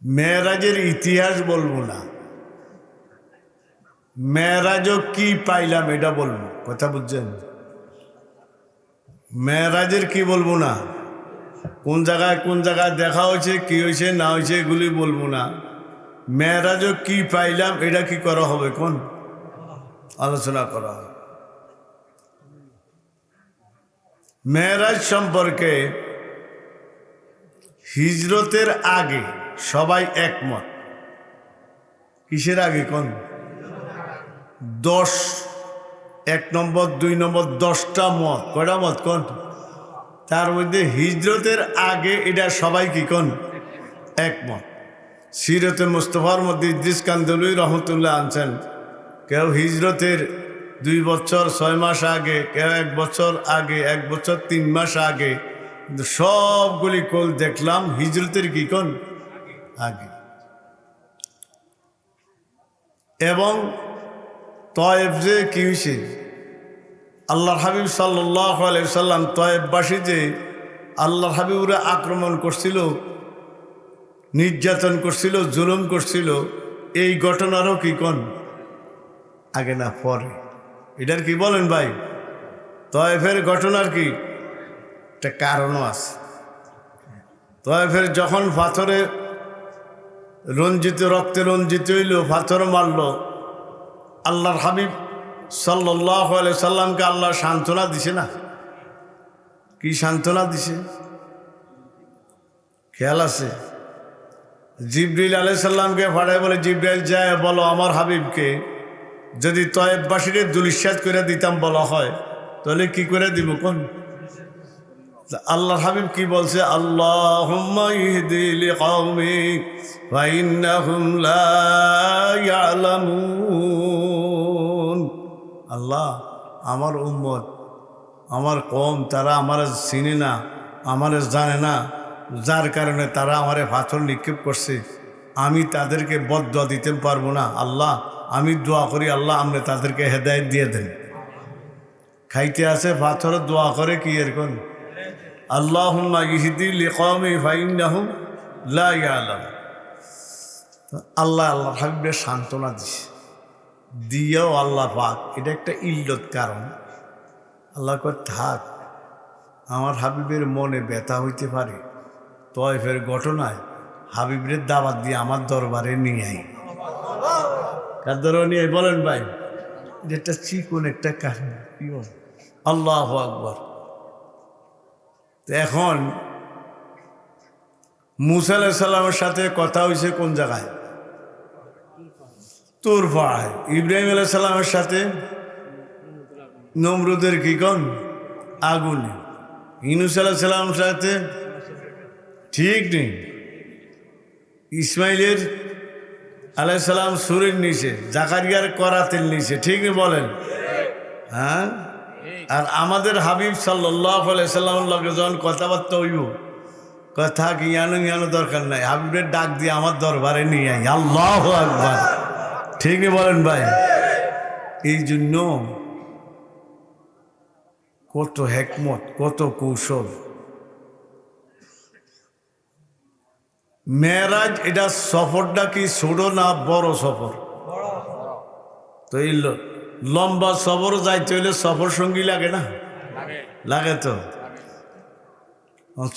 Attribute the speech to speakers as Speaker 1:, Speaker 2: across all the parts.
Speaker 1: মেরাজের ইতিহাস বলবো না, মেরাজও কি পাইলাম এটা বলবো। কথা বুঝছেন? মেরাজের কি বলবো না, কোন জায়গায় দেখা হয়েছে, কি হয়েছে না হয়েছে এগুলি বলবো না। মেরাজও কি পাইলাম এটা কি করা হবে, কোন আলোচনা করা হবে। মেরাজ সম্পর্কে হিজরতের আগে সবাই একমত। কিসের আগে কোন 10, 1 নম্বর 2 নম্বর 10টা মত, কয়টা মত কোন? তার মধ্যে হিজরতের আগে এটা সবাই কি কোন একমত। সিরতে মুস্তফার মধ্যে ইদ্রিস কান্দলুই রহমতুল্লাহ আনছেন, কেউ হিজরতের 2 বছর 6 মাস আগে, কেউ 1 বছর আগে, 1 বছর 3 মাস আগে, কিন্তু সবগুলি কল দেখলাম হিজরতের কি কোন আগে। এবং তয়েব যে কি হয়েছে, আল্লাহর হাবিব সাল্লাল্লাহু আলাইহি সাল্লাম তয়েববাসী যে আল্লাহর হাবিবরা আক্রমণ করছিল, নির্যাতন করছিল, জুলুম করছিল, এই ঘটনারও কি কোন আগে না পরে? এটার কি বলেন ভাই? তয়েফের ঘটনার কি একটা কারণও আছে। তয়েফের যখন পাথরে রঞ্জিত, রক্তে রঞ্জিত হইল, পাথর মারল, আল্লাহর হাবিব সাল্লাল্লাহু আলাইহি সাল্লামকে আল্লাহ সান্ত্বনা দিছে না? কি সান্ত্বনা দিছে খেয়াল আছে? জিবরিল আলাইহিস সালামকে পাঠায় বলে, জিবরাইল যায় বলো আমার হাবিবকে যদি তয়েববাসীরে দুলিশাত করে দিতাম বলা হয় তাহলে কি করে দিব কোন? আল্লাহর হাবিব কি বলছে? আল্লাহুম্মা ইহদি লিকওমি ওয়া ইন্নাহুম লা ইয়ালামুন। আল্লাহ, আমার উম্মত, আমার কওম, তারা আমার চিনে না, আমার জানে না, যার কারণে তারা আমারে পাথর নিক্ষেপ করছে, আমি তাদেরকে বদদুয়া দিতে পারবো না। আল্লাহ, আমি দোয়া করি আল্লাহ আপনি তাদেরকে হেদায়েত দিয়ে দেন। খাইতে আছে পাথর দোয়া করে কি এরকম, আল্লাহুম্মা ইহদি লিকওমি ফাইন্নাহুম লা ইয়ালাম। আল্লাহ আল্লাহ হাবিবের সান্ত্বনা দিছে, দিয়েও আল্লাহ পাক এটা একটা ইল্লত কারণ। আল্লাহ কয় থাক, আমার হাবিবের মনে ব্যথা হইতে পারে, তয়েফের ঘটনায় হাবিবের দাওয়াত দিয়ে আমার দরবারে নিয়ে আই। কার দরবারে নিয়ে বলেন ভাই? এটা চিকন একটা কাহিনী। কি বল? আল্লাহু আকবার। এখন মুসা আলাইহিস সালামের সাথে কথা হয়েছে কোন জায়গায়? তুর পাহাড়ে। ইব্রাহিম আলাইহিস সালামের সাথে নমরুদের কি কোন আগুনে। ইউনূস আলাইহিস সালামের সাথে ঠিক নেই, ইসমাইলের আলাইহিস সালাম সুরের নিচে, জাকারিয়ার করাতের নিচে, ঠিক নেই বলেন? হ্যাঁ। আর আমাদের হাবিব সাল্লাল্লাহু আলাইহি সাল্লামের লগে যখন কথাবার্তা হইব, কথা কি ইয়ানো দরকার নাই, হাবিবের ডাক দিয়ে আমার দরবারে নিয়ে আই। আল্লাহু আকবার। ঠিক নেই বলেন ভাই? এই জন্য কত হেকমত, কত কৌশল। মেরাজ এটা সফরটা কি ছোট না বড় সফর? তো এই লম্বা সফর যাইতে হইলে সফর সঙ্গী লাগে না? লাগে তো।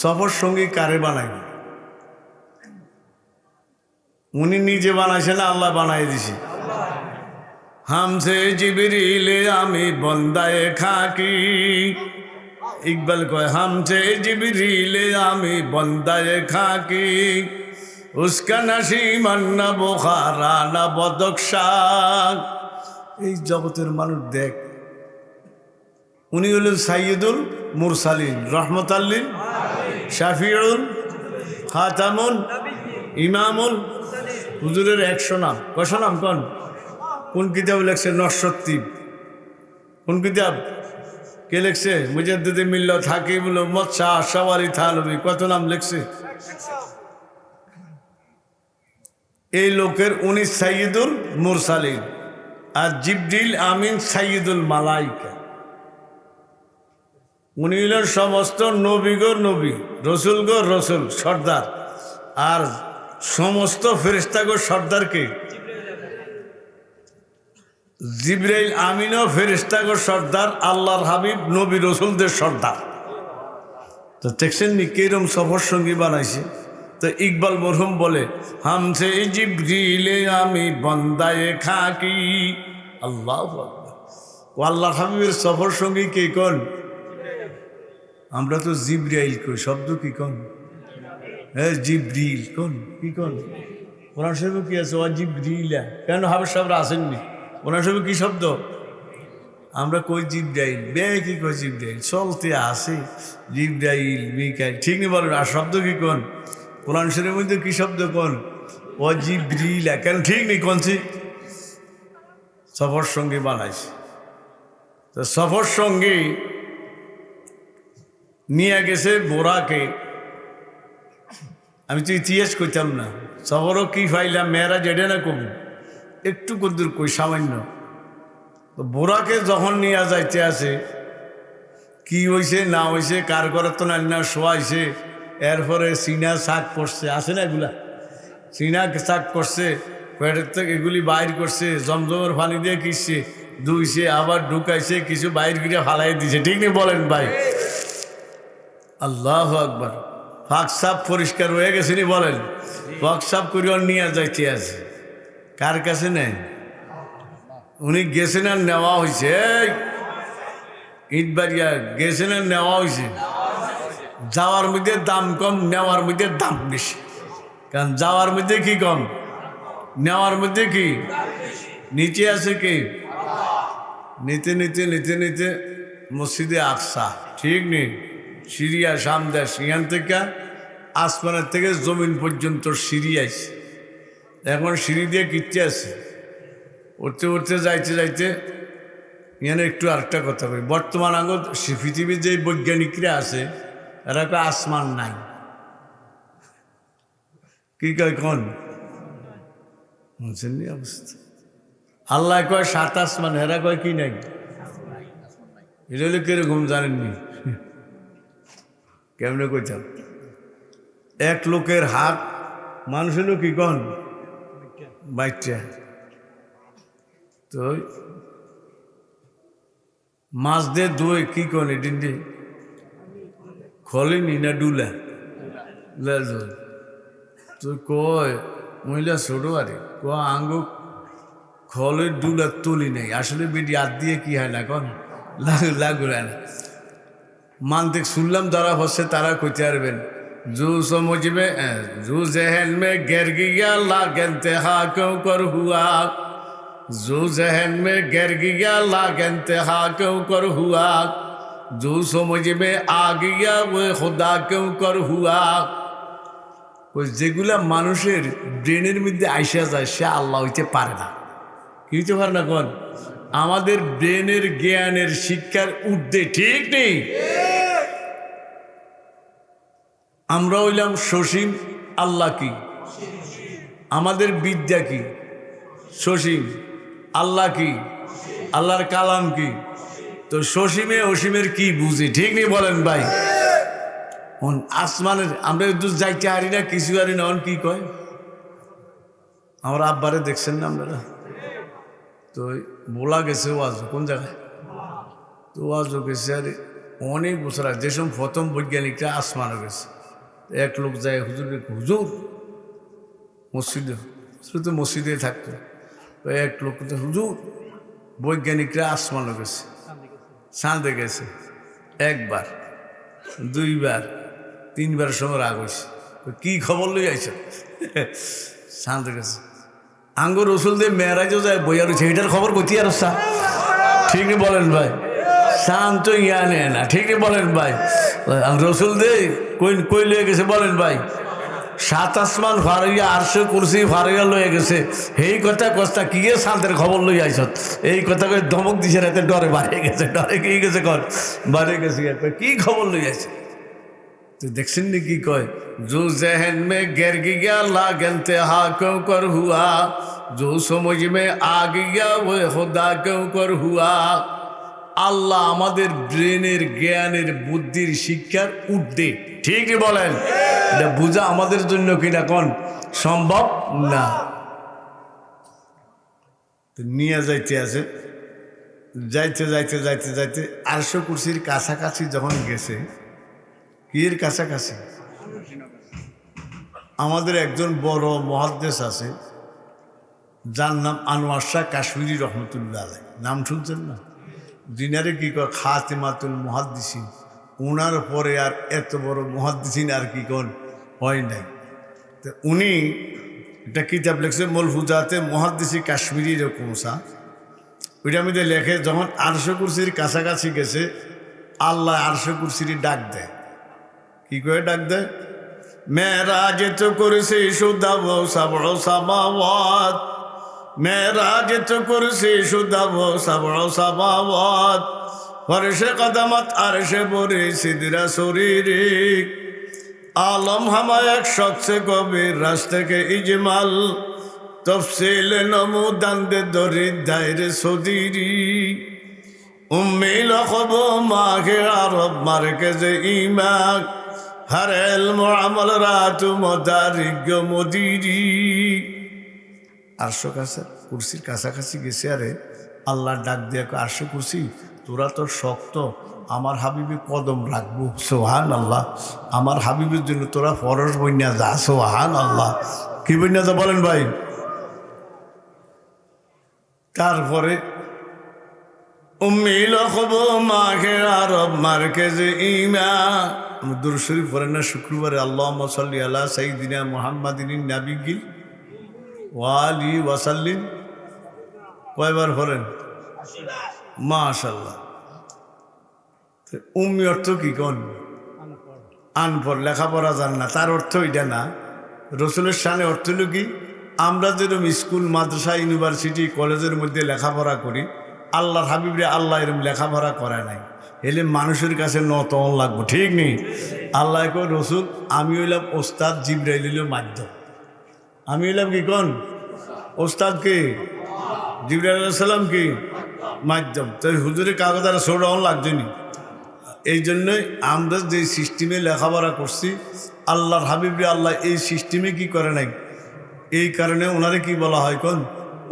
Speaker 1: সফর সঙ্গী কারে বানাই? উনি নিজে বানাইছে না আল্লাহ বানাই দিছে? হামসে জিবরিলে আমি বন্দায়ে খাকি। ইকবাল কয় হামসে জিবরিলে আমি বন্দায়ে খাকি, উসকা নসীমান না বুখারা না বদকশা। এই জগতের মানুষ দেখ, উনি হলেন সাইয়্যিদুল মুরসালিন, রহমাতাল লিল শাফিউল খাতামুন ইমামুল। হুজুরের 100 নাম, 100 নাম কোন? কোন কিতাব লেখছে? নরসত্তিব। কোন কিতাব? কে লেখছে? মুজাদ্দিদে মিল্লাত হাকিমুল উম্মত শাহ আশরাফ আলী থানভী। কত নাম লেখছে? এই লোকের উনি সাইয়্যিদুল মুরসালিন, আর জিবরিল আমিন সাইয়্যিদুল মালাইকা। উনি হলেন সমস্ত নবী গো নবী, রসুল গো রসুল, সর্দার। আর সমস্ত ফেরেশতাগো সর্দারকে জিবরাইল আমিনও ফেরেশতাগো সর্দার, আল্লাহর হাবিব নবী রসুলদের সর্দার। তো দেখছেন নি কিরম সফর সঙ্গী বানাইছে। তো ইকবাল মরহুম বলে, হামসে জিবরিলে আমি বন্দায়ে খাকি। আল্লাহু আকবার। ও আল্লাহ হাবিবের সফর সঙ্গী কে কোন? আমরা তো জিবরাইল কই, শব্দ কি কোন? হ্যাঁ জিবরিল কোন, কি কোন? কোরআন শরীফে কি আছে? ও জিবরিলা। কেন হাবিব সাহেবরা আসেননি? কোরআন শরীফে কি শব্দ? আমরা কই জিবরাইল, বে কি কই জিবরাইল, চলতে আসে জিবরাইল মিকাইল, ঠিক নেই বলেন। আর শব্দ কি কোন? কোরআন শরীফের মধ্যে কি শব্দ কোন? ও জিবরিলা। কেন ঠিক নেই কোনছি? সফর সঙ্গী বানাইছে। তো সফর সঙ্গী নিয়ে গেছে বোরাকে। আমি তো ইতিহাস কইতাম না, সফরও কি ফাইলাম মেয়েরা যেটা না কবি একটু কদ্দুর কই সামান্য। তো বোরাকে যখন নিয়ে যাইতে আছে, কি হয়েছে না হয়েছে, কার ঘরে তো না শোয়াইছে, এরপরে সিনা শাক করছে, আসে না এগুলা, সিনা শাক করছে, পেটের থেকে এগুলি বাইর করছে, জমজমের পানি দিয়ে কিসছে, ধুইছে, আবার ঢুকাইছে, কিছু বাইর করে ফালাই দিছে, ঠিক নেই বলেন ভাই? আল্লাহু আকবার। ফাঁক সাপ পরিষ্কার হয়ে গেছে নি বলেন? ফাঁক সাপ করিও নিয়ে যাইতে আছে, কার কাছে নেই? উনি গেছেন আর নেওয়া হয়েছে, ইটবাড়িয়া গেছেন আর নেওয়া হয়েছে। যাওয়ার মধ্যে দাম কম, নেওয়ার মধ্যে দাম বেশি। কারণ যাওয়ার মধ্যে কি কম, নেওয়ার মধ্যে কি নিচে আছে কি? নিতে নিতে নিতে নিতে মসজিদে আকসা, ঠিক নেই, সিরিয়া শাম দেশ, এখান থেকে আসমানের থেকে জমিন পর্যন্ত সিঁড়ি আছে। এখন সিঁড়ি দিয়ে কিচ্ছে আছে, উঠতে উঠতে যাইতে যাইতে এখানে একটু আরেকটা কথা বলি। বর্তমান আগত পৃথিবীর যে বৈজ্ঞানিকরা আছে, এরা কয় আসমান নাই। কি কয় কোন অবস্থা? আল্লাহ কয় সাত আসমান, এরা কয় কি নাই। এটা হলে কিরকম জানেননি? কেমনে কইতাম, এক লোকের হাত মানুষ হলো কি কন বাইটা। তো মাছ দিয়ে দুয়ে কি কন এদিন দিয়ে খলেনি না ডুলা তো কয় মহিলা ছোট আরে ক আঙ্গু খলের ডুলা তুলি নেই। আসলে বেডি হাত দিয়ে কি হয় না কন লাগু না। মানতে শুনলাম যারা হচ্ছে তারা কইতে পারবেন। জু সমঝ মে জু জেহেন মে গের গিয়া লাগেনতে হা কেউ কর হুয়া, জু জেহেন মে গের গিয়া লাগেনতে হা কেউ কর হুয়া, জু সমঝ মে আ গিয়া ও খুদা কেউ কর হুয়া। ওই যেগুলা মানুষের ব্রেনের মধ্যে আইসা যায় সে আল্লাহ হইতে পারে না। কি হইতে পারে না কন? আমাদের ব্রেনের জ্ঞানের শিক্ষার ঊর্ধ্বে, ঠিক নেই? আমরা হইলাম সসীম, আল্লাহ কি? আমাদের বিদ্যা কি? সসীম। আল্লাহ কি? আল্লাহর কালাম কি? তো সসীমে অসীমের কি বুঝি, ঠিক নেই বলেন ভাই? আসমানের আমরা একটু যাইতে হারি না, কিছু হারি না। কি কয় আমার আব্বারে দেখছেন না আপনারা? তো বলা গেছে ওয়াজ কোন জায়গায়, তো ওয়াজও গেছে আর অনেক বছর আগে, যে সময় প্রথম বৈজ্ঞানিকরা আসমানও গেছে। এক লোক যায় হুজুর, হুজুর মসজিদে, শুধু মসজিদে থাকতো। তো এক লোক হুজুর বৈজ্ঞানিকরা আসমানও গেছে, চাঁদে গেছে, একবার দুইবার তিনবার সময় রাগ হয়েছে। কি খবর লই আইছে? চাঁদে গেছে। আঙ্গুর রসুল দিয়ে মেয়েরাজও যায় বইয়া রয়েছে, এটার খবর কতি আর ঠিক নেই বলেন ভাই? চাঁদ তো ইয়া নেয় না, ঠিক নেই বলেন ভাই? রসুল দে কই লয়ে গেছে বলেন ভাই? সাত আসমান ফারিয়া আরশে কুরসি ফারিয়া লয়ে গেছে। এই কথা কস্তা কি শান্তের খবর লই আইস, এই কথা কই ধমক দিছে, রাতে ডরে বাড়িয়ে গেছে, ডরে কি গেছে কর বাড়িয়ে গেছে, কি খবর লই আইছে? তো দেখছেন নি কি কয়, জো জেহেন মে গের গিয়া লাগেনতে হা কেউ কর হুয়া, জো সমঝ মে আ গিয়া ও খুদা কেউ কর হুয়া। আল্লাহ আমাদের ব্রেনের জ্ঞানের বুদ্ধির শিক্ষার ঊর্ধ্বে। ঠিক বলেন? এটা বোঝা আমাদের জন্য কিনা কোন সম্ভব না। নিয়ে যাইতে আছে, যাইতে যাইতে যাইতে যাইতে আরশো কুরসির কাছাকাছি যখন গেছে, কির কাছাকাছি, আমাদের একজন বড় মুহাদ্দিস আছে যার নাম আনোয়ার শাহ কাশ্মীরি রহমতুল্লাহ আলাইহ। নাম শুনছেন না? যিনারে কি কয় খাতিমাতুল মুহাদ্দিসিন। ওনার পরে আর এত বড় মুহাদ্দিসিন আর কি কোন হয় নাই। তো উনি একটা কিতাব লিখছে মলফুজাতে মুহাদ্দিসি কাশ্মীরি এরকম সা, ওইটা মধ্যে লেখে যখন আরশো কুরসির কাছাকাছি গেছে আল্লাহ আরশো কুরসির ডাক দেয়। কি করে ডাক দেয়? মেরাজ তো করেছে সুদাব সাবড় সামাওয়াত, মেরাজ তো করেছে সুদাব সাবড় সামাওয়াত, ফরশে কদমত আরশে বরে সিদরা শরীরে, আলম হামা এক শখসে কবির রাস থেকে ইজমাল, তফসিল নমুদান্দে দরিদ দায়রে সদিরি, উম্মি লখব মাঘে আরব মার্কেজে ইমাক, হর ইলম আমল রাতু মদারিগ মদিরি। আরশো কাছে কুরসির কাছাকাছি গেছে, আরে আল্লাহ ডাক দিয়ে আরশো কুরসি তোরা তো শক্ত, আমার হাবিবে কদম রাখবো, সোহান আল্লাহ, আমার হাবিবের জন্য তোরা ফরজ বন্যা যা, সোহান আল্লাহ। কি বন্যা যা বলেন ভাই? তারপরে উম্মি লখব মাঘে আরব মার্কেজে ইমা, দুরূদ শরীফ পড়েন না শুক্রবারে? আল্লাহুম্মা সাল্লি আলা সাইয়্যিদিনা মুহাম্মাদিন নাবিয়্যিল ওয়া আলিহি ওয়া সাল্লিম। কয়বার পড়েন? মাশাআল্লাহ। উম্মি অর্থ কি কোন? আনপড়, লেখাপড়া জান না, তার অর্থ এটা না। রসুলের শানে অর্থ হলো কি, আমরা যেরকম স্কুল মাদ্রাসা ইউনিভার্সিটি কলেজের মধ্যে লেখাপড়া করি, আল্লাহর হাবিবরে আল্লাহ এরকম লেখাপড়া করে নাই, এলে মানুষের কাছে নতন লাগবো। ঠিক নেই? আল্লাহ কই রসুল আমি হইলাম ওস্তাদ, জিবরাইল হইল মাধ্যম। আমি হইলাম কি কোন? ওস্তাদ কি? জিবরাইল আলাইহিস সালাম কি? মাধ্যম। তো হুজুরের কাগজ আর সোডাউন লাগছে নি। এই জন্যই আমরা যে সিস্টেমে লেখাপড়া করছি, আল্লাহর হাবিবরে আল্লাহ এই সিস্টেমে কি করে নাই, এই কারণে ওনারে কি বলা হয় কোন?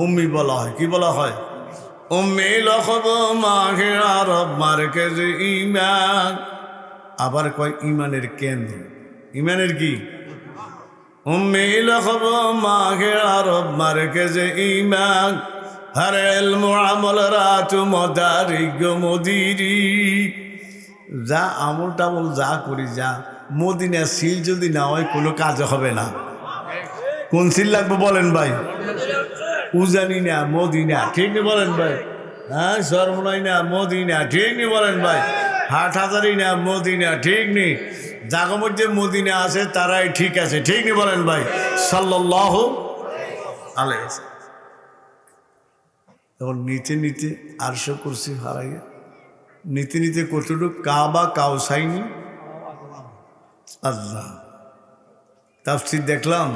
Speaker 1: উম্মি বলা হয়। কি বলা হয়? উম্মি লখব মাঘে আরব মার্কেজ ইমান। আবার কয় ইমানের কেন্দ্র। ইমানের কি? উম্মি লখব মাঘে আরব মার্কেজ ইমান, হর ইলম আমল রাতু মদারিগ মদিরি। যা আমল টামল যা করি, যা মদিনা সিল যদি না হয় কোনো কাজ হবে না। কোন সিল লাগবে বলেন ভাই? উজানি না মদিনা। ঠিক নি বলেন ভাই? হ্যাঁ, সর্বনয় না মদিনা। ঠিক নি বলেন ভাই? হাট হাজারি না মদিনা। ঠিক নি? যাগো মধ্যে মদিনা আছে তারাই ঠিক আছে। ঠিক নি বলেন ভাই? সাল্লাল্লাহু আলাইহি ওয়াসাল্লাম। তখন নিতে নিতে আরশো কুরসি হারাইয়া নিতে নিতে কতটুক কাবা কাউসাইনি আল্লাহ। তাফসীর দেখলাম,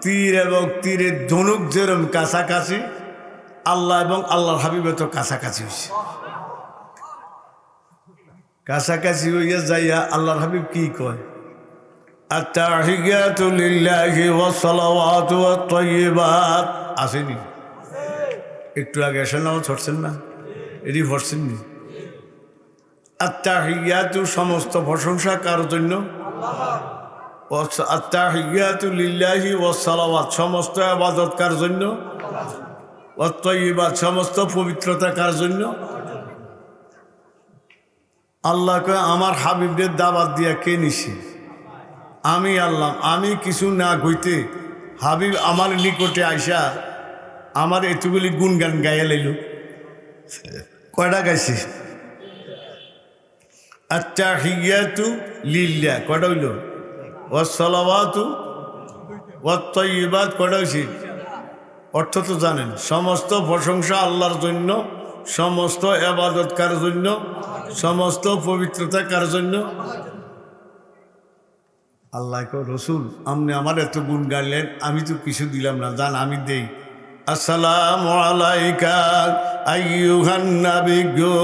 Speaker 1: তীর এবং তীরের ধনুক যেরম কাছাকাছি, আল্লাহ এবং আল্লাহর হাবিবে তো কাছাকাছি হয়েছে। কাছাকাছি হইয়া যাইয়া আল্লাহর হাবিব কি কয়? আত-তাহিয়াতু লিল্লাহি ওয়াস সালাওয়াতু ওয়াত তাইয়্যিবাত। আসেনি? একটু আগে এসে নামাজ পড়ছেন না? এটি পড়ছেন নি? আত-তাহিয়াতু সমস্ত প্রশংসা কার জন্য? আত-তাহিয়াতু লিল্লাহি ওয়াস সালাওয়াত সমস্ত ইবাদত কার জন্য? ওয়াত তাইয়্যিবাত সমস্ত পবিত্রতা কার জন্য? আল্লাহকে আমার হাবিবদের দাওয়াত দিয়া কে নিছে? আমি আল্লাহ। আমি কিছু না কইতে হাবিব আমার নিকটে আইসা আমার এতগুলি গুণগান গাইয়া লাইল। কয়টা গাইছে? আত-তাহিয়াতু লিল্লাহ কয়টা হইল? ওয়াস সালাওয়াতু ওয়াত তাইয়্যিবাত কয়টা হইছে? অর্থ তো জানেন, সমস্ত প্রশংসা আল্লাহর জন্য, সমস্ত ইবাদত কার জন্য, সমস্ত পবিত্রতা কার জন্য? আল্লাহ কো রসুল আপনি আমার এত গুণ গাইলেন, আমি তো কিছু দিলাম না, জান আমি দেই। আসসালামু আলাইকা আইয়ুহান নাবিয়্যু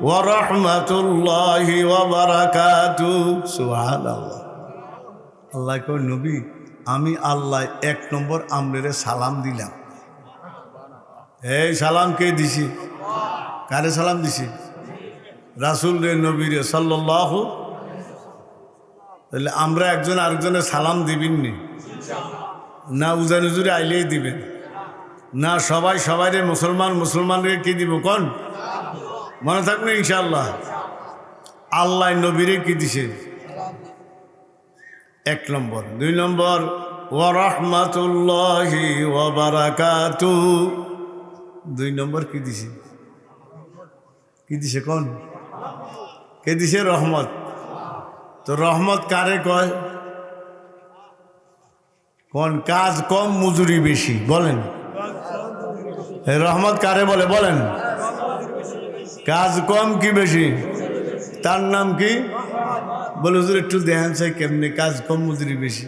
Speaker 1: ওয়া রাহমাতুল্লাহি ওয়া বারাকাতুহু। সুবহানাল্লাহ। আল্লাহ কয় নবী আমি আল্লাহ এক নম্বর আমরের সালাম দিলাম। এই সালাম কে দিছি? কারে সালাম দিছি? রাসূল রে, নবী রে সাল্লাল্লাহু। তাহলে আমরা একজন আরেকজনের সালাম দিবেননি না? উজানুজুরে আইলেই দিবেন না? সবাই সবাইরে মুসলমানরে কি দিব কোন? মনে থাকবে ইনশাআল্লাহ। আল্লাহ নবীরে কি দিছে? এক নম্বর। দুই নম্বর ওয়া রাহমাতুল্লাহি ওয়া বারাকাতুহু। দুই নম্বর কি দিছে? কি দিছে কোন? কে দিছে? রহমত। তো রহমত কারে কয় কোন? কাজ কম মজুরি বেশি, বলেন। রহমত কারে বলে বলেন? কাজ কম কি বেশি? তার নাম কি? বলে হুজুর একটু দেখেন চাই কেমনে কাজ কম মজুরি বেশি।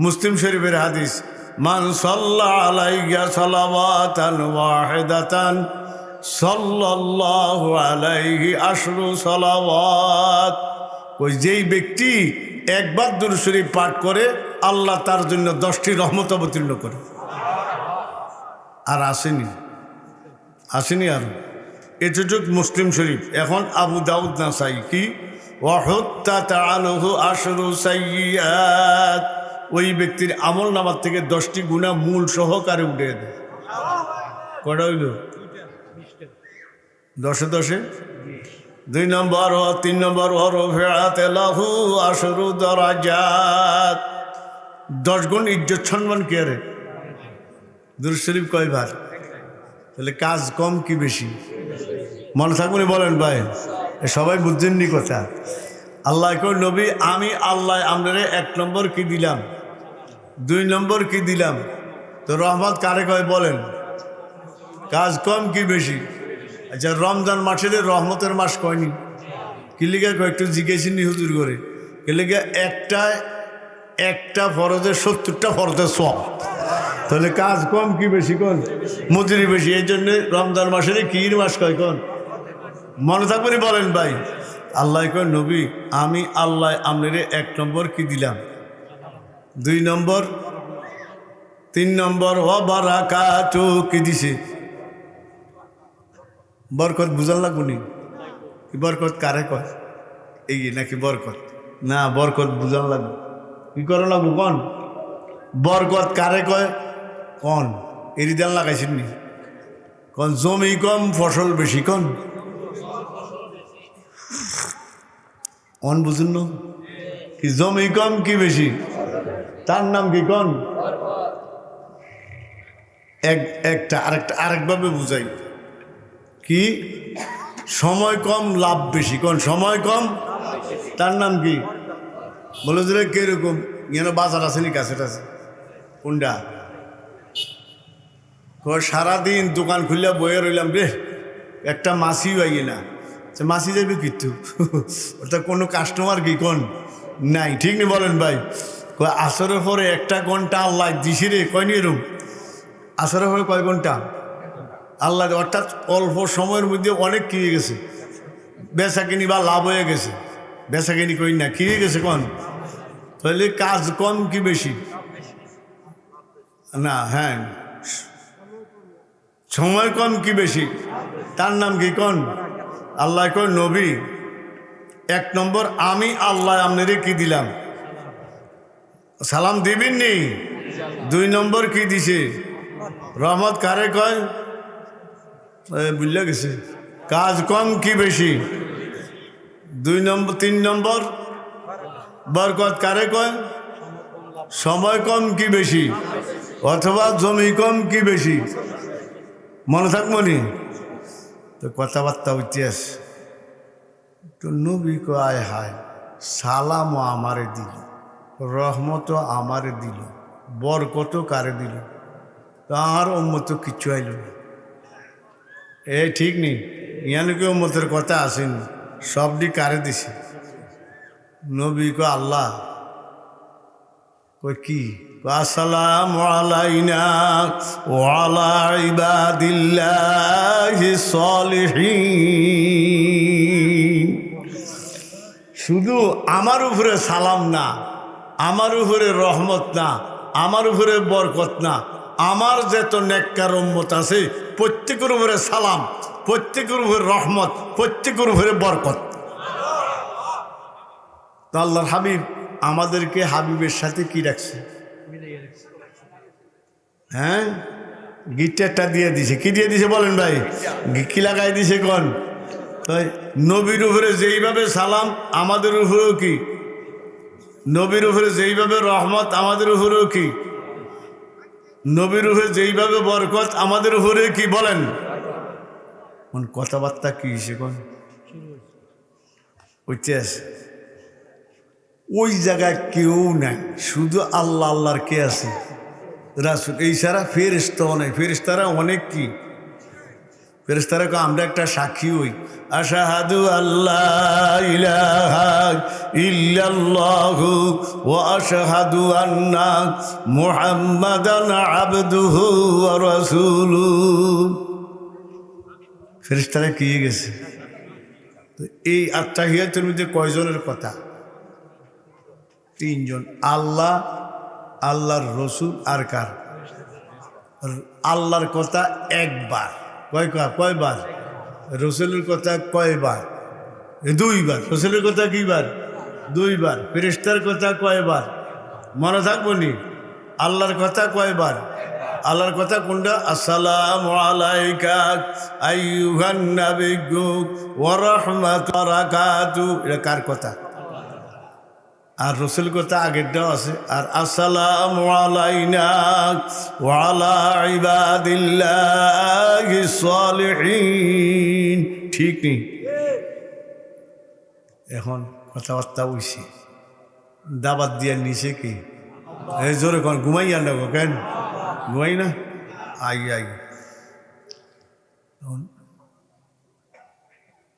Speaker 1: মুসলিম শরীফের হাদিস, মান সাল্লা আলাইয়া সালাওয়াতান ওয়াহিদাতান সাল্লাল্লাহু আলাইহি আশরু সালাওয়াত। ওই যেই ব্যক্তি একবার দুরূদ শরীফ পাঠ করে আল্লাহ তার জন্য 10টি রহমত অবতীর্ণ করে। আর আসেনি আর এতটুক মুসলিম শরীফ। এখন আবু দাউদ নাসাই কি ওয়াহুত্তাত আনহু আশরু সাইয়্যাত। ওই ব্যক্তির আমল নামার থেকে 10টি গুনাহ মূল সহকারে উঠে দেয়। কটা হইল? 10-এ 10-এ। 2 নম্বর ও 3 নম্বর ও রফিআত লাহু আশরু দারাজাত। 10 গুণ ইজ্জত সম্মান কে রে? দুরূদ শরীফ কয়বার? তাহলে কাজ কম কি বেশি? মনে থাকবে বলেন ভাই, সবাই বুঝছেননি কথা। আল্লাহ কই নবী আমি আল্লাহ আপনারে 1 নম্বর কি দিলাম, 2 নম্বর কি দিলাম। তো রহমত কারে কয় বলেন? কাজ কম কি বেশি? আচ্ছা রমজান মাসের রহমতের মাস কয়নি? কি লিগে কয়? একটু জিজ্ঞেসিনি হুজুর করে কে লিগে? একটা ফরজের 70টা ফরজের সওয়াব। তাহলে কাজ কম কি বেশি কোন? মজুরি বেশি। এই জন্য রমজান মাসের কির মাস কয় কোন? মনে থাকবেনি বলেন ভাই। আল্লাহ কয় নবী আমি আল্লাহ আপনারে 1 নম্বর কি দিলাম, 2 নম্বর, 3 নম্বর ওয়া বারাকাতুহু কি দিছে? বরকত বুঝাল লাগবো নি? কি বরকত কারে কয়? এই নাকি বরকত? না, বরকত বুঝাল লাগবে। কি করে লাগবো কোন? বরকত কারে কয় কোন? এরি দান লাগাইছেন নি কোন? জমি কম ফসল বেশি কোন? অন বুঝুন না কি? জমি কম কি বেশি? তার নাম কি কোন? একটা আরেকভাবে বুঝাই কি? সময় কম লাভ বেশি কোন? সময় কম তার নাম কি? বলে যে কিরকম যেন বাজার আছে নি কাছে টাছে কোনটা? সারাদিন দোকান খুললে বয়ে রইলাম রে, একটা মাছিও আইয়ে না। মাছি যাবে কিন্তু ওটা কোনো কাস্টমার কি কোন নাই, ঠিক নেই বলেন ভাই। আসরের পরে 1 ঘন্টা আল্লাহ দিছি রে, কয়নি এরম? আসরের পরে কয় ঘন্টা আল্লাহ, অর্থাৎ অল্প সময়ের মধ্যে অনেক কিনে গেছে, বেচা কিনি বা লাভ হয়ে গেছে। বেচা কিনি করি না, কিনে গেছে কোন? তাহলে কাজ কম কি বেশি? না, হ্যাঁ সময় কম কি বেশি? তার নাম কি কোন? আল্লাহ কয় নবী 1 নম্বর আমি আল্লাহ আপনারে কি দিলাম, সালাম দিবেন নি? 2 নম্বর কি দিছে? রহমত কারে কয়? বুঝলে গেছে। কাজ কম কি বেশি? 2 নম্বর। 3 নম্বর বরকত কারে কয়? সময় কম কি বেশি? অথবা জমি কম কি বেশি? মনে থাকবো নি? তো কথাবার্তা ইতিহাস তো নবী কয় হায় সালামও আমারে দিল, রহমতও আমারে দিল, বরকতও কারে দিল? তার উম্মত কিচ্ছু আইল না। ঠিক নেই, ইয়ানি কি উম্মতের কথা আসেনি, সবটি কারে দিছে? নবী কয় আল্লাহ। কই কি? আসসালামু আলাইনা ওয়া আলা ইবাদিল্লাহিস সলিহিন। শুধু আমার উপরে সালাম না, আমার উপরে রহমত না, আমার উপরে বরকত না, আমার যত নেককার উম্মত আছে প্রত্যেকের উপরে সালাম, প্রত্যেকের উপরে রহমত, প্রত্যেকের উপরে বরকত। তো আল্লাহর হাবিব আমাদেরকে হাবিবের সাথে কি রাখছে? হ্যাঁ, গিটারটা দিয়ে দিছে। কি দিয়ে দিছে বলেন ভাই? কি লাগাই দিছে কোন? তাই নবীর উপরে যেইভাবে সালাম আমাদের উপরেও কি, নবীর উপরে যেইভাবে রহমত আমাদের উপরেও কি, নবীর উপরে যেইভাবে বরকত আমাদের উপরে কি বলেন? কোন কথাবার্তা কি হয়েছে কোন? ওই জায়গায় কেউ নাই, শুধু আল্লাহ আল্লাহর কে আছে? রাসূল। এই ছাড়া ফেরেশতাও নাই। ফেরেশতারা অনেক কি, ফেরেশতারা আমরা একটা সাক্ষী হই, আশহাদু আল্লাহ ইলাহা ইল্লাল্লাহু ওয়া আশহাদু আন্না মুহাম্মাদান আবদুহু ওয়া রাসূলুহু। ফেরেশতারা কি গেছে? তো এই আত্তাহিয়াতুর মধ্যে কয়জনের কথা? তিনজন। আল্লাহ, আল্লাহর রসুল আর কার? আল্লাহর কথা একবার, কয়বার? রসুলের কথা কয়বার? দুইবার। রসুলের কথা কিবার? দুইবার। ফেরেশতার কথা কয়বার? মনে থাকবো নি? আল্লাহর কথা কয়বার? আল্লাহর কথা কোনটা? আসসালামু আলাইকা আইয়ুহান নাবিয়্যু ওয়া রাহমাতুল্লাহি ওয়া বারাকাতুহু। এটা কার কথা? আর রসুল কথা আগেরটাও আছে। আর আসসালামু আলাইনা ওয়া আলা ইবাদিল্লাহিস সলিহিন। ঠিক নেই? এখন কথাবার্তা উইছি দাবাত দিয়ে নিচে কি এই জোরে কোন ঘুমাই আর না কেন? ঘুমাই না? আই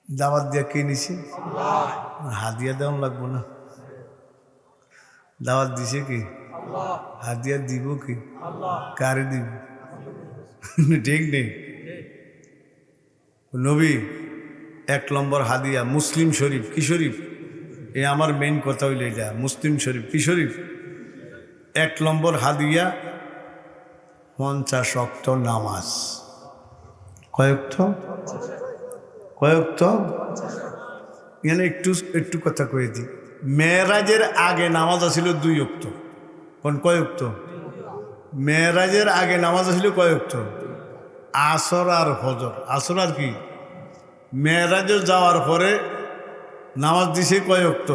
Speaker 1: দাবাত দিয়ে কে নিছে? হাদিয়া দেওয়া লাগবো না? দাওয়াত দিছে কি? হাদিয়া দিব কি? কারে দিব? ঠিক নেই? নবী এক নম্বর হাদিয়া মুসলিম শরীফ। কি শরীফ? এ আমার মেইন কথা হইল এটা। মুসলিম শরীফ। কি শরীফ? এক নম্বর হাদিয়া 50 ওয়াক্ত নামাজ। কয়েকটা? এখানে একটু কথা কয়ে দিই। মেরাজের আগে নামাজ আছিল 2 ওয়াক্ত। কয় ওয়াক্ত? মেরাজের আগে নামাজ আছিল কয় ওয়াক্ত? আসর আর ফজর। আসর আর কি? মেরাজে যাওয়ার পরে নামাজ দিছে কয় ওয়াক্ত?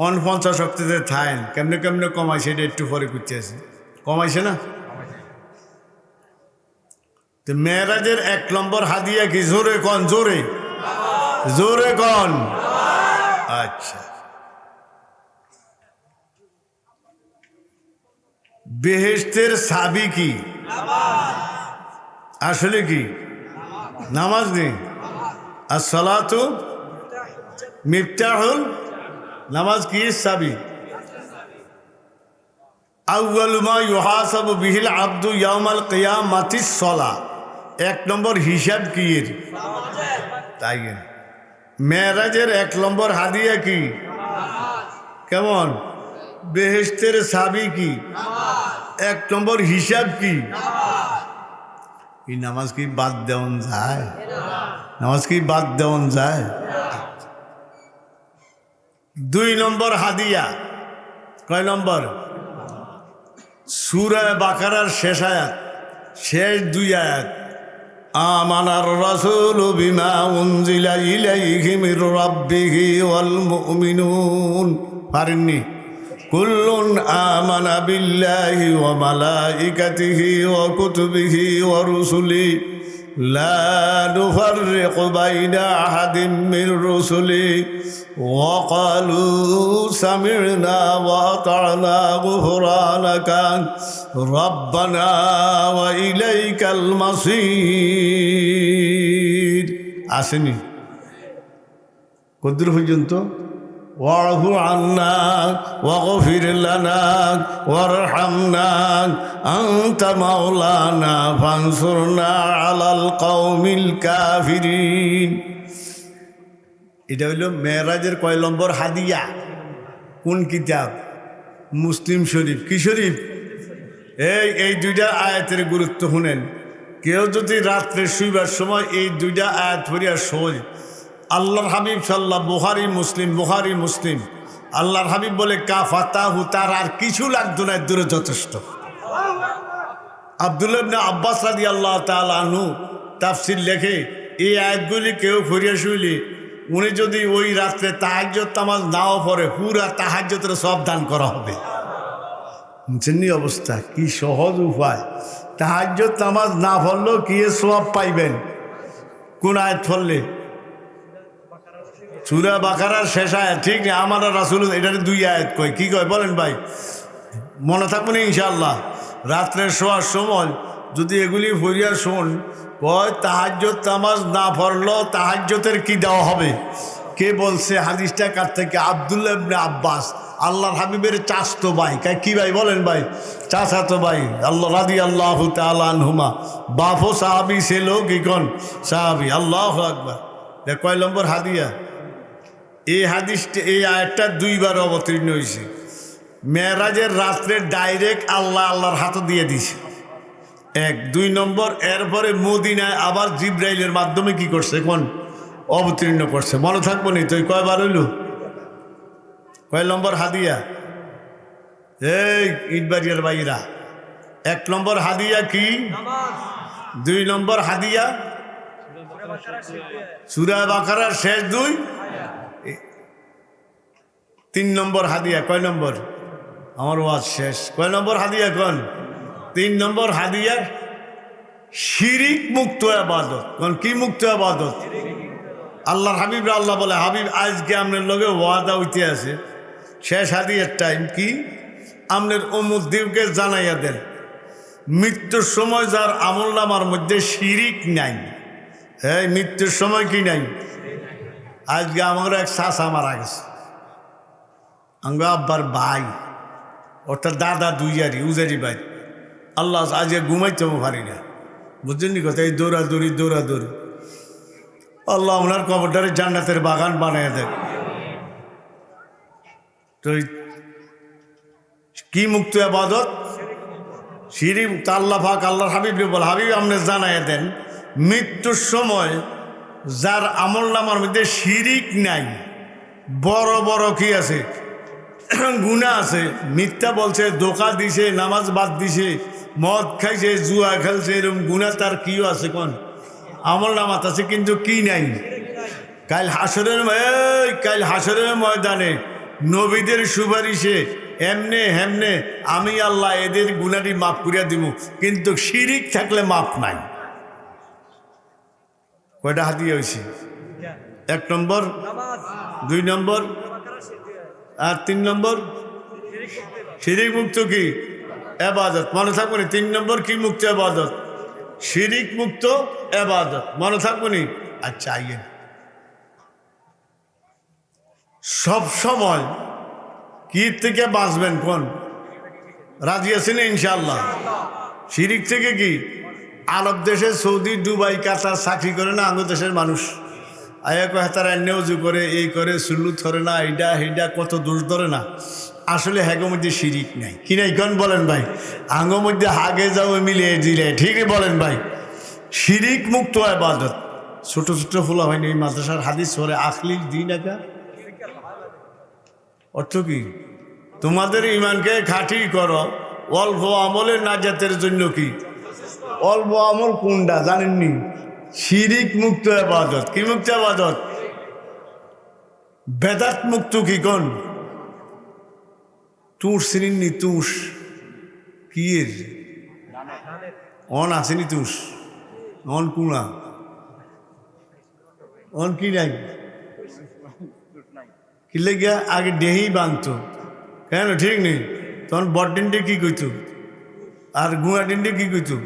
Speaker 1: 49 ওয়াক্তে থাইন। কেমনে কেমনে কমাইছে এটা একটু পরে করতে আছে। কমাইছে না? তো মেরাজের 1 নম্বর হাদিয়া কি? জোরে কন, জোরে জোরে কন। আচ্ছা, বেহেশতের চাবি কি? আসলে কি? নামাজ নেই। আসসালাতু মিফতাহুল, নামাজ কি? চাবি। আউয়ালু মা ইউহাসাবু বিহিল আবদু ইয়াউমাল কিয়ামাতিস সালাহ। 1 নম্বর হিসাব কি এর? তাই মেরাজের 1 নম্বর হাদিয়া কি? কেমন? বেহেশতের চাবি কি? 1 নম্বর হিসাব কি? এই নামাজ কি বাদ দেওয়ান যায়? নামাজ কি বাদ দেওয়ান যায়? 2 নম্বর হাদিয়া কয় নম্বর? সূরা বাকারার শেষ আয়াত, শেষ 2 আয়াত। আমানার রাসূলু বিমা উনজিলা ইলাইহি মির রাব্বিহি ওয়াল মুমিনুন। পারেননি? কুল্লুন আমানা বিল্লাহি ওয়া মালাইকাতিহি ওয়া কুতুবিহি ওয়া রুসুলিহি লা নুফাররিকু বাইনা আহাদিন মির রুসুলিহি ওয়া ক্বালু সামি'না ওয়া আতা'না গুফরানাকা রাব্বানা ওয়া ইলাইকাল মাসির। আসেনি? কদ্দুর পর্যন্ত? واعف عنا واغفر لنا وارحمنا أنت مولانا فانصرنا على القوم الكافرين এটা হইল মেরাজের কয় নম্বর হাদিয়া কোন কিতাব মুসলিম শরীফ কি শরীফ এই দুইটা আয়াতের গুরুত্ব শুনেন কেউ যদি রাত্রে শুইবার সময় এই দুইটা আয়াত পড়িয়া শোয় আল্লাহর হাবিব সাল্লাহ বুখারী মুসলিম আল্লাহর হাবিব বলে কাফাতাহু তার আর কিছু লাগতো না দূরে যথেষ্ট আব্দুল্লাহ ইবনে আব্বাস রাদিয়াল্লাহু তাআলা আনহু তাফসীর লেখে এই আয়াতগুলি কেউ পড়িয়া শুইলে উনি যদি ওই রাত্রে তাহাজ্জুদ নামাজ নাও পড়ে পুরা তাহাজ্জুদের সব দান করা হবে বুঝছেননি অবস্থা কি সহজ উপায় তাহাজ্জুদ নামাজ না পড়লেও কি সওয়াব পাইবেন কোন আয়াত পড়লে সূরা বাকারার শেষ আয়াত ঠিক না আমার রাসূল এটার দুই আয়াত কয় কি কয় বলেন ভাই মনে থাকবে না ইনশাআল্লাহ রাত্রে শোয়ার সময় যদি এগুলি পড়িয়া শোন কয় তাহাজ্জুদ নামাজ না পড়লেও তাহাজ্জুদের কি দেওয়া হবে কে বলছে হাদিসটা কার থেকে আব্দুল্লাহ ইবনে আব্বাস আল্লাহর হাবিবের চাচতো ভাই কি ভাই বলেন ভাই চাচাতো ভাই আল্লাহ রাদিয়াল্লাহু তাআলা আনহুমা বাপও সাহাবী ছিল কি কোন সাহাবী আল্লাহু আকবার দেখ কয় নম্বর হাদিয়া এই হাদিসটা এই আয়াতটা দুইবার অবতীর্ণ হয়েছে মেরাজের রাত্রে ডাইরেক্ট আল্লাহর হাতে দিয়ে দিছে এক দুই নম্বর এরপরে মদিনায় আবার জিব্রাইলের মাধ্যমে কি করছে কোন অবতীর্ণ করছে মনে থাকবো নি তুই কয়বার হইল কয় নম্বর হাদিয়া এই ইটবাড়িয়ার বাইরা এক নম্বর হাদিয়া কি দুই নম্বর হাদিয়া সূরা বাকারার শেষ দুই তিন নম্বর হাদিয়া কয় নম্বর আমার ওয়াজ শেষ কয় নম্বর হাদিয়া কোন তিন নম্বর হাদিয়া শিরিক মুক্ত ইবাদত কোন কি মুক্ত ইবাদত আল্লাহর হাবিব আল্লাহ বলে হাবিব আজকে আপনার লগে ওয়াদা হইতে আছে শেষ হাদিয়ার টাইম কি আপনার অমুক দিবকে জানাইয়া দেন মৃত্যুর সময় যার আমল নামার মধ্যে শিরিক নাই হ্যাঁ মৃত্যুর সময় কি নাই আজকে আমার এক চাচা মারা গেছে আঙ্গ আব্বার ভাই অর্থাৎ দাদা দুইয়ারি উজারি ভাই আল্লাহ আজকে ঘুমাইতে পারি না বুঝছেন কথা এই দৌড়াদৌড়ি আল্লাহ ওনার কবরটারে জান্নাতের বাগান বানিয়ে দেন তো কি মুক্ত ইবাদত শিরিক মুক্ত আল্লাহ পাক আল্লাহর হাবিব বল হাবিব আপনি জানাইয়া দেন মৃত্যুর সময় যার আমল নামার মধ্যে শিরিক নাই বড় বড় কি আছে গুনাহ আছে মিথ্যা বলছে ধোঁকা দিছে নামাজ বাদ দিছে মদ খাইছে জুয়া খেলছে এরকম গুনাহ তার কিও আছে কোন আমল নামাত আছে কিন্তু কি নাই কাল হাসরের ময়দানে নবীদের সুপারিশে এমনে হেমনে আমি আল্লাহ এদের গুনাহটি মাফ করিয়া দিব কিন্তু শিরিক থাকলে মাফ নাই কয়টা হাদিয়া হয়েছে এক নম্বর দুই নম্বর আর তিন নম্বর শিরিক মুক্ত কি ইবাদত মনে থাকবো নি তিন নম্বর কি মুক্ত ইবাদত শিরিক মুক্ত ইবাদত মনে থাকবো নি আচ্ছা আইয়েন সব সময় কি থেকে বাঁচবেন কোন রাজি আছেন ইনশাআল্লাহ শিরিক থেকে কি আরব দেশে সৌদি দুবাই কাতার চাকরি করে না আঙ্গ দেশের মানুষ আয়া কয় তারা নেউজু করে এই করে সুল্লু ধরে না এইটা সেইটা কত দোষ ধরে না আসলে হ্যাগো মধ্যে শিরিক নাই কি নাই কোন বলেন ভাই আঙ্গ মধ্যে হাগে যাও মিলিয়ে দিলে ঠিকই বলেন ভাই শিরিক মুক্ত ইবাদত ছোট ছোট ফুলা হয়নি এই মাদ্রাসার হাদিস পড়ে আখলিল দিন একা অর্থ কি তোমাদের ইমানকে খাঁটি করো অল্প আমলের নাজাতের জন্য কি অল্প আমল কোনটা জানেননি শিরিক মুক্ত ইবাদত কি মুক্ত ইবাদত বেদাত মুক্ত কি কোন তুষ চিনি তুষ কি এর অন আসেনি তুষ অন কুড়া অন কি নাই কিলে গিয়া আগে ডেহি বাঁধতো কেন ঠিক নেই তখন বড়ডিনটে কি কইতো আর গুঁড়া ডিনটে কি কইতো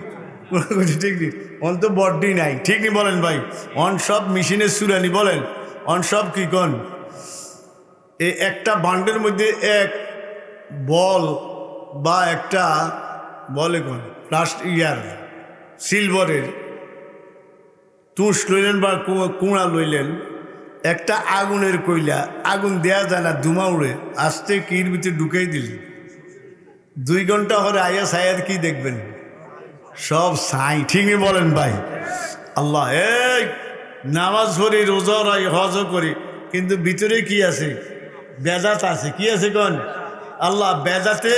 Speaker 1: ঠিক নেই অন তো বড্ডি নাই ঠিক নি বলেন ভাই অন সব মেশিনের সুরানি বলেন অন সব কি কোন এই একটা বান্ডের মধ্যে এক বল বা একটা বলে কোন ইয়ার সিলভারের তুষ লইলেন বা কুঁড়া লইলেন, একটা আগুনের কইলা, আগুন দেয়া যায় না, ধুমা উড়ে, আস্তে কির ভিতরে ঢুকাই দিলেন। 2 ঘন্টা পরে আয়া সায়াদ কি দেখবেন? সব সাই। ঠিকই বলেন ভাই। আল্লাহ এই নামাজ পড়ি, রোজা রাই, হজও করি, কিন্তু ভিতরে কি আছে? বেজাত আছে। কি আছে কোন? আল্লাহ বেজাতে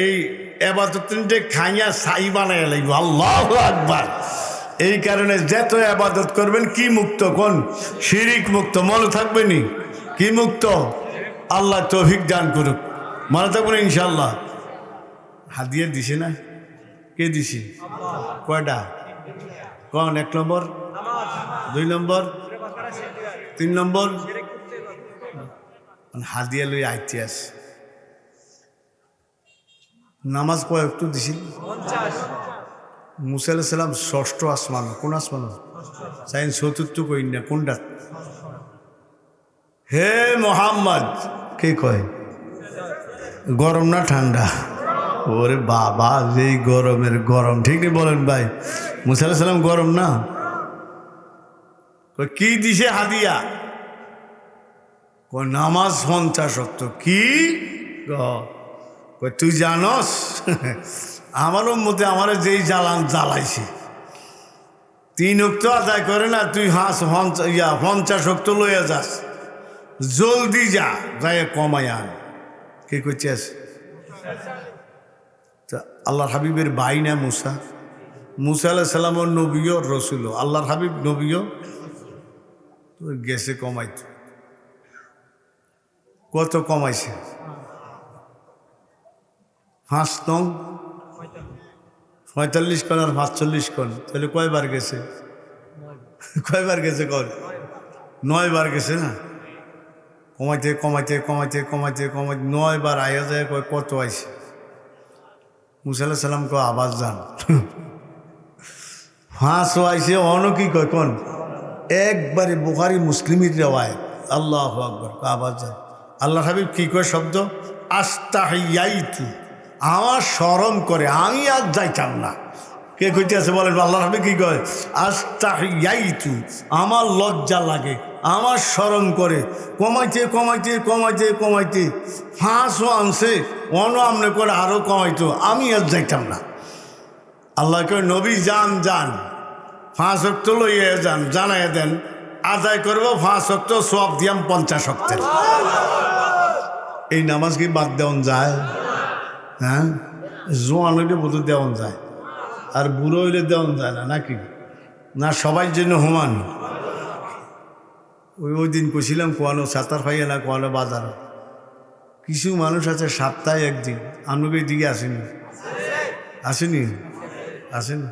Speaker 1: এই এবাদতটা খাইয়া সাই বানাইয়া লাগবে। আল্লাহু আকবার। এই কারণে যত আবাদত করবেন কি মুক্ত? কোন? শিরিক মুক্ত। মনে থাকবে নি? কি মুক্ত? আল্লাহ তৌফিক দান করুক। মনে থাকবেন ইনশাল্লাহ। হাদিয়া দিছে না? কে দিছে? কয়টা? কোন? 1 নম্বর, 2 নম্বর, 3 নম্বর। হাদিয়া লই আইতে আছে। নামাজ কয় একটু দিছিল? মুসা আলাইহিস সালাম 6ষ্ঠ আসমান। কোন আসমান? সাইন 4র্থ কই না, কোনটা? হে মোহাম্মদ, কে কয়? গরম না ঠান্ডা? ওরে বাবা, যেই গরমের গরম। ঠিক নেই বলেন ভাই? মুসা আলাইহিস সালাম গরম না? কি দিছে হাদিয়া? নামাজ 50 ওয়াক্ত। কি তুই জানস? আমার মধ্যে আমার যেই জ্বালাইছে 3 ওয়াক্ত আদায় করে না, তুই 50 ওয়াক্ত লইয়া যাস। জলদি যা, যাই কমাই আন। কে করছিস? আল্লাহর হাবিবের ভাই না মুসা? মুসা আলাইহিস সালাম নবীও রসুল, আল্লাহর হাবিব নবীও গেছে কমাইতে। কত কমাইছে? 5 নং 45 কোন আর 45 কোন, তাহলে কয়বার গেছে? কয়বার গেছে? কোন? 9 বার গেছে না? কমাইতে কমাইতে কমাইতে কমাইতে কমাইতে 9 বার আয়া যায়। কত আইছে? মুসা আলাইহিস সালাম কয় আবার যান। 5 আইছে। অন কি কয়? কোন? একবারে বুখারী মুসলিমের রিওয়ায়াত। আল্লাহু আকবার। আবার যান। আল্লাহ হাবিব কি কয় শব্দ? আস্তাহিয়াইতু, আমার শরম করে, আমি আর যাইতাম না। কে কইতে আছে বলেন? আল্লাহ হাবিব কি কয়? আস্তাহিয়াইতু, আমার লজ্জা লাগে, আমার শরম করে। কমাইতে কমাইতে কমাইতে কমাইতে 5 আনছে, অন আমনে করে আরো কমাইতো, আমি আর যাইতাম না। আল্লাহ কয় নবী যান, যান 5 ওয়াক্ত লইয়া যান, জানাইয়া দেন আদায় করবো 5 ওয়াক্ত, সওয়াব দিয়াম 50 ওয়াক্তের। এই নামাজ কি বাদ দেওয়ান যায়? হ্যাঁ, জোয়ান হইলে বোধ দেওয়ান যায়, আর বুড়ো হইলে দেওয়ান যায় না, নাকি? না সবাই জন্য হুমান। ওই দিন কইছিলাম কোয়ানো সাঁতার পাইয়া না, কোয়ানো বাজার। কিছু মানুষ আছে সপ্তাহে একদিন। আপনাকে দিকে আসেনি? আসেনি? আসেনি?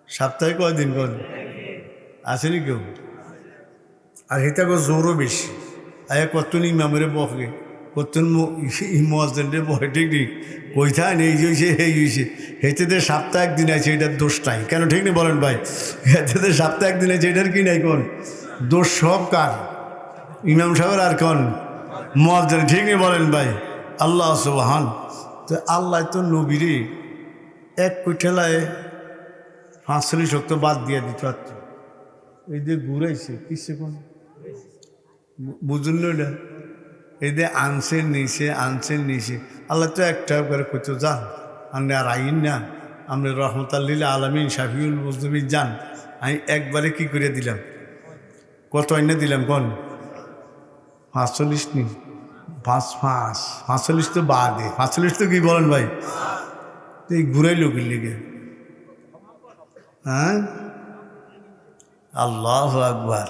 Speaker 1: সপ্তাহে কয়দিন? কোন আসেনি কেউ? আর হেতাকে জোরও বেশি। আয়া কতন ইমামের বকে, কতন মজদের বহে। ঠিক ঠিক কইথা নেই হয়েছে, এই হয়েছে। হেতেতে সপ্তাহে একদিন আছে, এটার দোষ নাই কেন? ঠিক নেই বলেন ভাই? হেতেতে সপ্তাহে একদিন আছে, এটার কি নাই? কোন দোষ? সব কার? ইমাম সাহেবের আর কোন মজদের। ঠিক নেই বলেন ভাই? আল্লাহ সুবহান। তো আল্লাহ তো নবীরে এক কুঠেলায় 45 ওয়াক্ত বাদ দিয়ে দিত। এই যে ঘুরাইছে কিসে? কোন বুঝুন না? এই যে আনসেন নিছে, আনসেন নিছে। আল্লাহ তো একটা করে কইতো যান, আপনি আর আইন না, আপনি রহমতুল্লিল আলামিন শাফিউল মুজনিবিন যান। আমি একবারে কি করে দিলাম? কত আইনে দিলাম? কোন 45 নি? 45 তো বাদে। 45 তো কি বলেন ভাই? এই ঘুরাই লোকের লেগে। হ্যাঁ, আল্লাহু আকবার।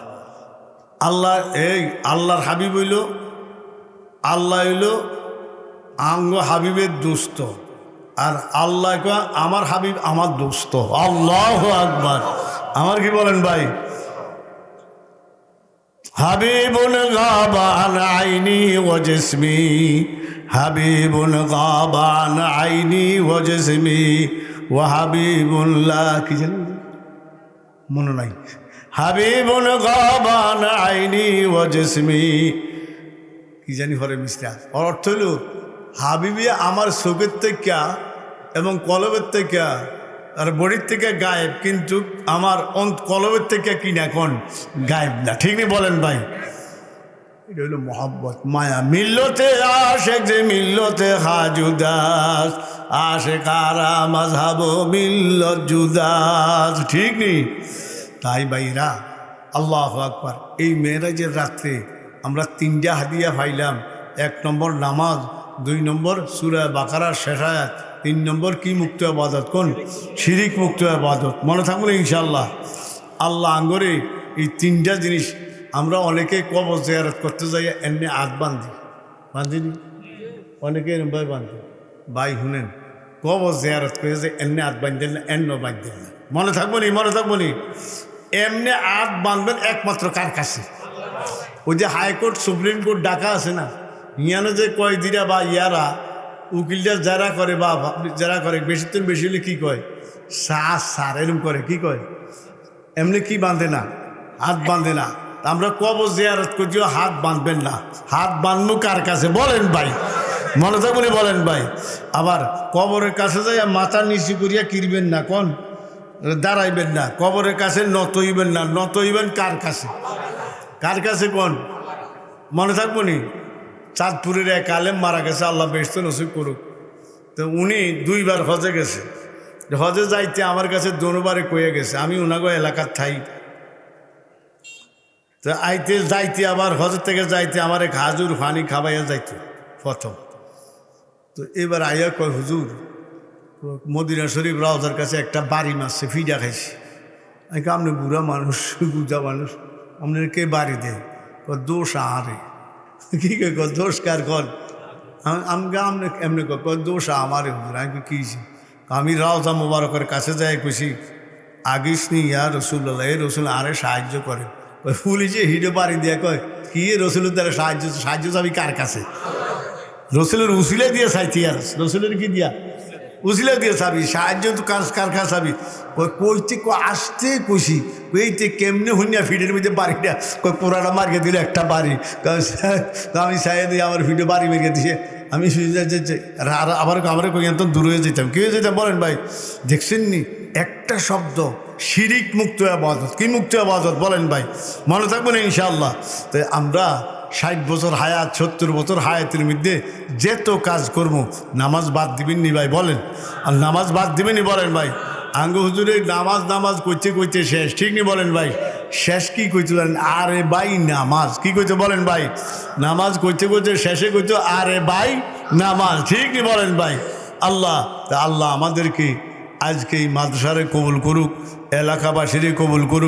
Speaker 1: আল্লাহ এই আল্লাহর হাবিব হইল, আল্লাহ হইল আঙ্গ হাবিবের দোস্ত, আর আল্লাহ কয় আমার হাবিব আমার দোস্ত। আল্লাহু আকবার। আমার কি বলেন ভাই? হাবিবুন গাবান আইনি ওয়া জিসমি, হাবিবুন গাবান আইনি ওয়া জিসমি, ওয়া হাবিবুল্লাহ কি জানেন? মনে নাই? হাবিবুন গাবান আইনি ওয়া জিসমি, কি জানি হরে মিশ্রা ওর অর্থ হইল হাবিবি আমার চোখের থেকে এবং কলবের থেকে আর বডির থেকে গায়েব, কিন্তু আমার কলবের থেকে কিনা কোন গায়েব না। ঠিক নেই বলেন ভাই? এটা হলো মোহাব্বত, মায়া। মিল্লতে আশেক যে মিল্লতে হাজুদাস, আশেকারা মাযহাব মিল্লত জুদাস। ঠিক নেই? তাই ভাইরা আল্লাহু আকবার, এই মেরাজের রাত্রে আমরা 3টা হাদিয়া পাইলাম। 1 নম্বর নামাজ, 2 নম্বর সূরা বাকারার শেষ আয়াত, 3 নম্বর কি মুক্ত ইবাদত, কোন শিরিক মুক্ত ইবাদত। মনে থাকবে ইনশাআল্লাহ। আল্লাহ আঙ্গরে এই 3টা জিনিস আমরা অনেকে কবর জিয়ারত করতে যাই এমনি হাত বাঁধিনি অনেকে ভাই বাঁধে ভাই শুনেন, কবর জিয়ারত করে যে এমনি হাত বাঁধতেন না, এন্ন বাঁধতেন না। মনে থাকবো নি? মনে থাকবো নি? এমনি হাত বাঁধবেন একমাত্র কার কাছে? ওই যে হাইকোর্ট সুপ্রিম কোর্ট ডাকা আছে না, ইয়ানো যে কয়েদিরা বা ইয়ারা উকিলটা যারা করে বা যারা করে বেশি বেশি হলে কী কয়, স্যার এরকম করে, কি কয়? এমনি কি বাঁধে না, হাত বাঁধে না। আমরা কবর জিয়ারত করছিও হাত বাঁধবেন না। হাত বাঁধবো কার কাছে বলেন ভাই? মনে থাকবেন বলেন ভাই? আবার কবরের কাছে যাই মাথা নিচু করিয়া কিরবেন না, কোন দাঁড়াইবেন না। কবরের কাছে নত হইবেন না, নত হইবেন কার কাছে? কার কাছে কোন? মনে থাকবো নি? চাঁদপুরের এক আলেম মারা গেছে, আল্লাহ বেহেশত নসিব করুক। তো উনি 2বার হজে গেছে। হজে যাইতে আমার কাছে দোনোবারে কয়ে গেছে, আমি ওনাগো এলাকার থাই। তো আইতে যাইতে আবার হজের থেকে যাইতে আমার এক হাজুর পানি খাবাইয়া যাইত প্রথম। তো এবার আইয়া কয়, হুজুর মদিনা শরীফ রাউজার কাছে একটা বাড়ি মারছে, ফিডা খাইছে। আমি কে, আপনি বুড়া মানুষ, বুঝা মানুষ, আপনার কে বাড়ি দেয়? দোষ আরে। কি কে দোষ কার? কর আমি এমনি দোষ আমারে হুজুর। আমি কীছি? আমি রাউজা মুবারকের কাছে যাই কইছি, আগিস নি ইয়া রসুল্লাহ, এ রসুল আরে সাহায্য করে। পুলিশে হিডে বাড়ি দিয়ে কয়, কি রসুলের দ্বারা সাহায্য চাবি কার কাছে? রসুলের উসিলা দিয়ে চাইছি। আর রসুলের কি দিয়া? উসিলা দিয়ে চাবি। সাহায্য তো কার কাছে চাবি? কইতে আসতে কইছি, কইতে কেমনে হুনিয়া ফিডের মধ্যে বাড়িটা পোড়াটা মার্কে দিল একটা বাড়ি। আমি চাই দিয়ে আমার ফিডে বাড়ি মেরে দিছে। আমি আবার আমার তো দূর হয়ে যেতাম। কি হয়ে যেতাম বলেন ভাই? দেখছেন নি একটা শব্দ, শিরিক মুক্ত ইবাদত। কি মুক্ত ইবাদত বলেন ভাই? মনে থাকবেন ইনশাআল্লাহ। তো আমরা 60 বছর হায়াত, 70 বছর হায়াতের মধ্যে যেত কাজ করবো, নামাজ বাদ দিবেন নি ভাই বলেন? আর নামাজ বাদ দিবেন নি বলেন ভাই? আঙ্গ হুজুরে নামাজ কইতে শেষ, ঠিক নি বলেন ভাই? শেষ কি কইতেন? আরে ভাই নামাজ। কি কইতে বলেন ভাই? নামাজ কইতে শেষে কইতো আরে ভাই নামাজ। ঠিক নি বলেন ভাই? আল্লাহ আমাদেরকে আজকে এই মাদ্রাসারে কবুল করুক, এলাকাবাসীরে কবুল করুক।